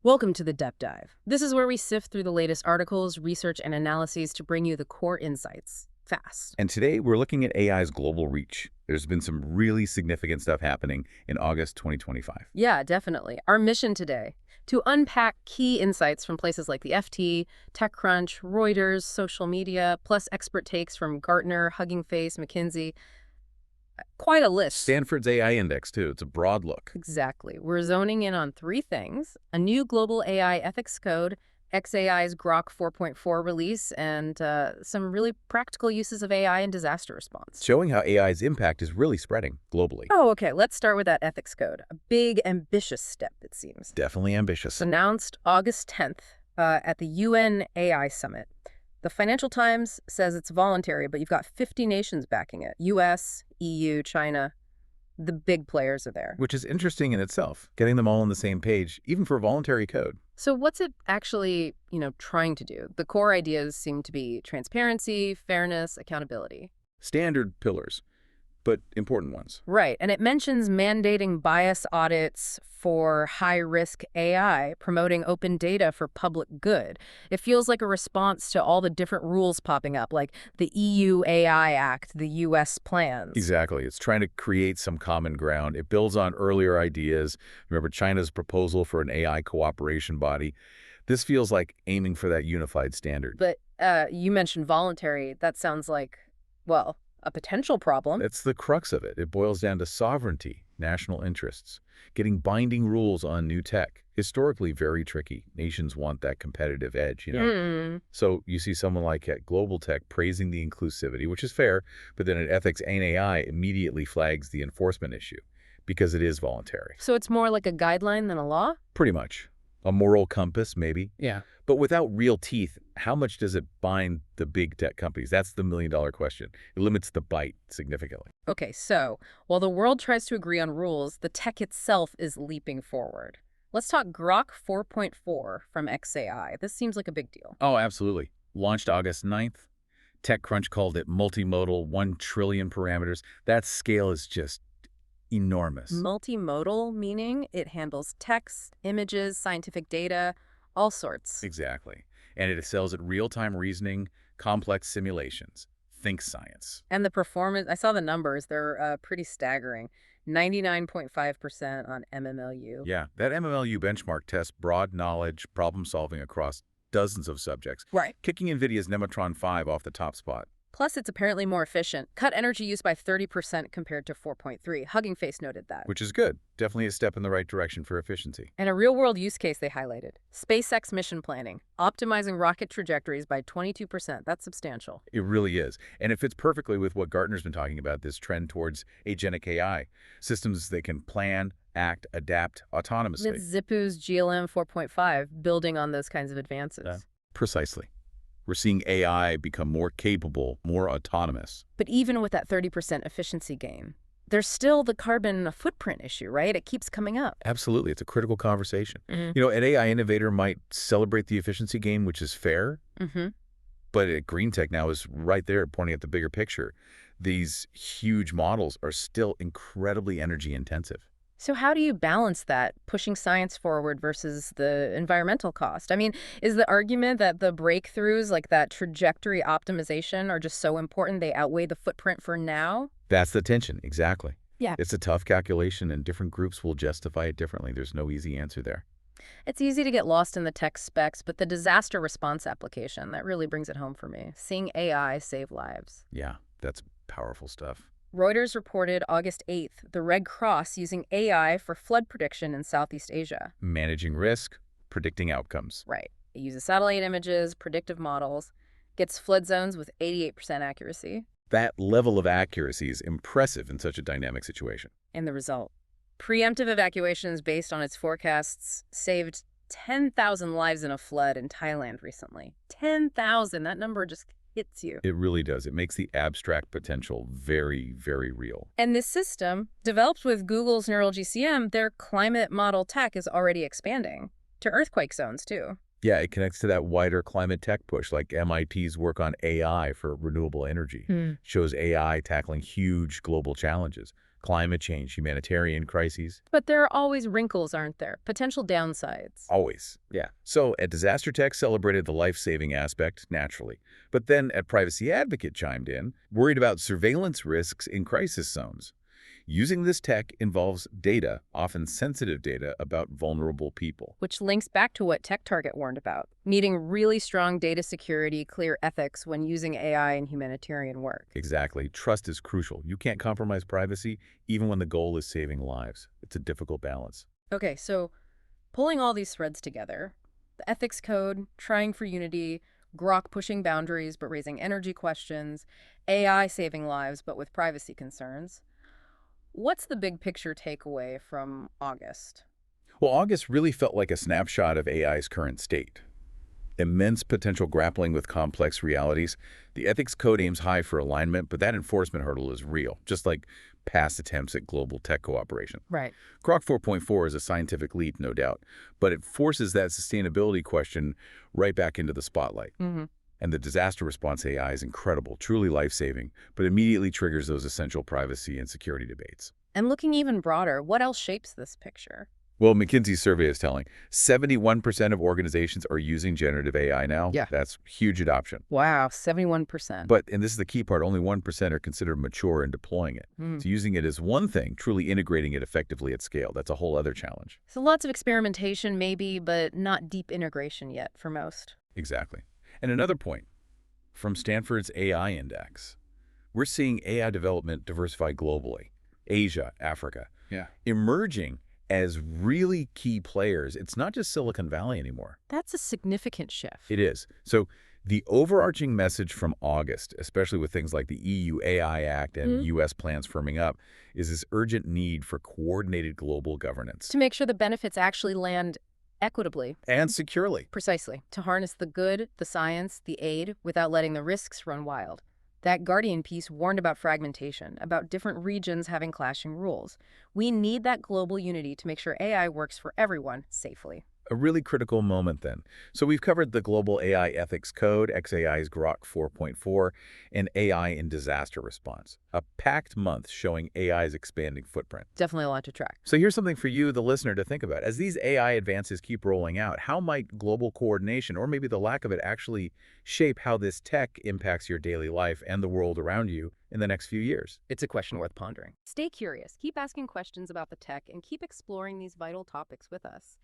Welcome to the Depth Dive. This is where we sift through the latest articles, research, and analyses to bring you the core insights fast. And today we're looking at AI's global reach. There's been some really significant stuff happening in August 2025. Yeah, definitely. Our mission today, to unpack key insights from places like the FT, TechCrunch, Reuters, social media, plus expert takes from Gartner, Hugging Face, McKinsey. Quite a list. Stanford's AI index, too. It's a broad look. Exactly. We're zoning in on three things: a new global AI ethics code, xAI's Grok 4.4 release, and some really practical uses of AI in disaster response. Showing how AI's impact is really spreading globally. Oh, okay. Let's start with that ethics code. A big, ambitious step, it seems. Definitely ambitious. Announced August 10th at the UN AI Summit. The Financial Times says it's voluntary, but you've got 50 nations backing it. US, EU, China. The big players are there. Which is interesting in itself, getting them all on the same page, even for voluntary code. So what's it actually, trying to do? The core ideas seem to be transparency, fairness, accountability. Standard pillars, but important ones. Right. And it mentions mandating bias audits for high-risk AI, promoting open data for public good. It feels like a response to all the different rules popping up, like the EU AI Act, the US plans. Exactly. It's trying to create some common ground. It builds on earlier ideas. Remember China's proposal for an AI cooperation body. This feels like aiming for that unified standard. But you mentioned voluntary. That sounds like, well, a potential problem. That's the crux of it. It boils down to sovereignty, national interests, getting binding rules on new tech. Historically very tricky. Nations want that competitive edge, So you see someone like at Global Tech praising the inclusivity, which is fair, but then at Ethics and AI immediately flags the enforcement issue because it is voluntary. So it's more like a guideline than a law? Pretty much. A moral compass, maybe. Yeah. But without real teeth, how much does it bind the big tech companies? That's the million-dollar question. It limits the bite significantly. Okay, so while the world tries to agree on rules, the tech itself is leaping forward. Let's talk Grok 4.4 from xAI. This seems like a big deal. Oh, absolutely. Launched August 9th. TechCrunch called it multimodal, 1 trillion parameters. That scale is just enormous. Multimodal, meaning it handles text, images, scientific data, all sorts. Exactly. And it excels at real-time reasoning, complex simulations. Think science. And the performance, I saw the numbers, they're pretty staggering. 99.5% on MMLU. Yeah, that MMLU benchmark tests broad knowledge, problem-solving across dozens of subjects. Right. Kicking NVIDIA's Nematron 5 off the top spot. Plus, it's apparently more efficient. Cut energy use by 30% compared to 4.3. Hugging Face noted that. Which is good. Definitely a step in the right direction for efficiency. And a real-world use case they highlighted. SpaceX mission planning. Optimizing rocket trajectories by 22%. That's substantial. It really is. And it fits perfectly with what Gartner's been talking about, this trend towards agentic AI. Systems that can plan, act, adapt autonomously. With Zippu's GLM 4.5 building on those kinds of advances. Precisely. We're seeing AI become more capable, more autonomous. But even with that 30% efficiency gain, there's still the carbon footprint issue, right? It keeps coming up. Absolutely. It's a critical conversation. An AI innovator might celebrate the efficiency gain, which is fair. But at Green Tech now is right there pointing at the bigger picture. These huge models are still incredibly energy intensive. So how do you balance that, pushing science forward versus the environmental cost? I mean, is the argument that the breakthroughs, like that trajectory optimization, are just so important they outweigh the footprint for now? That's the tension, exactly. Yeah. It's a tough calculation, and different groups will justify it differently. There's no easy answer there. It's easy to get lost in the tech specs, but the disaster response application, that really brings it home for me. Seeing AI save lives. Yeah, that's powerful stuff. Reuters reported August 8th the Red Cross using AI for flood prediction in Southeast Asia. Managing risk, predicting outcomes. Right. It uses satellite images, predictive models, gets flood zones with 88% accuracy. That level of accuracy is impressive in such a dynamic situation. And the result: preemptive evacuations based on its forecasts saved 10,000 lives in a flood in Thailand recently. 10,000. That number just hits you. It really does. It makes the abstract potential very, very real. And this system, developed with Google's Neural GCM, their climate model tech is already expanding to earthquake zones, too. Yeah, it connects to that wider climate tech push, like MIT's work on AI for renewable energy. Shows AI tackling huge global challenges. climate change, humanitarian crises. But there are always wrinkles, aren't there? Potential downsides. Always. Yeah. So at Disaster Tech celebrated the life-saving aspect, naturally. But then at Privacy Advocate chimed in, worried about surveillance risks in crisis zones. Using this tech involves data, often sensitive data, about vulnerable people. Which links back to what Tech Target warned about, needing really strong data security, clear ethics when using AI in humanitarian work. Exactly. Trust is crucial. You can't compromise privacy, even when the goal is saving lives. It's a difficult balance. Okay, so pulling all these threads together, the ethics code, trying for unity, Grok pushing boundaries but raising energy questions, AI saving lives but with privacy concerns. What's the big picture takeaway from August? Well, August really felt like a snapshot of AI's current state. Immense potential grappling with complex realities. The ethics code aims high for alignment, but that enforcement hurdle is real, just like past attempts at global tech cooperation. Right. Grok 4.4 is a scientific leap, no doubt, but it forces that sustainability question right back into the spotlight. And the disaster response AI is incredible, truly life-saving, but immediately triggers those essential privacy and security debates. And looking even broader, what else shapes this picture? Well, McKinsey's survey is telling 71% of organizations are using generative AI now. Yeah. That's huge adoption. Wow, 71%. But, and this is the key part, only 1% are considered mature in deploying it. So using it is one thing, truly integrating it effectively at scale, that's a whole other challenge. So lots of experimentation maybe, but not deep integration yet for most. Exactly. And another point, from Stanford's AI Index, we're seeing AI development diversify globally. Asia, Africa. Yeah. Emerging as really key players. It's not just Silicon Valley anymore. That's a significant shift. It is. So the overarching message from August, especially with things like the EU AI Act and U.S. plans firming up, is this urgent need for coordinated global governance. To make sure the benefits actually land equitably. And securely. Precisely. To harness the good, the science, the aid, without letting the risks run wild. That Guardian piece warned about fragmentation, about different regions having clashing rules. We need that global unity to make sure AI works for everyone safely. A really critical moment then. So we've covered the Global AI Ethics Code, xAI's Grok 4.4, and AI in disaster response. A packed month showing AI's expanding footprint. Definitely a lot to track. So here's something for you, the listener, to think about. As these AI advances keep rolling out, how might global coordination, or maybe the lack of it, actually shape how this tech impacts your daily life and the world around you in the next few years? It's a question worth pondering. Stay curious, keep asking questions about the tech, and keep exploring these vital topics with us.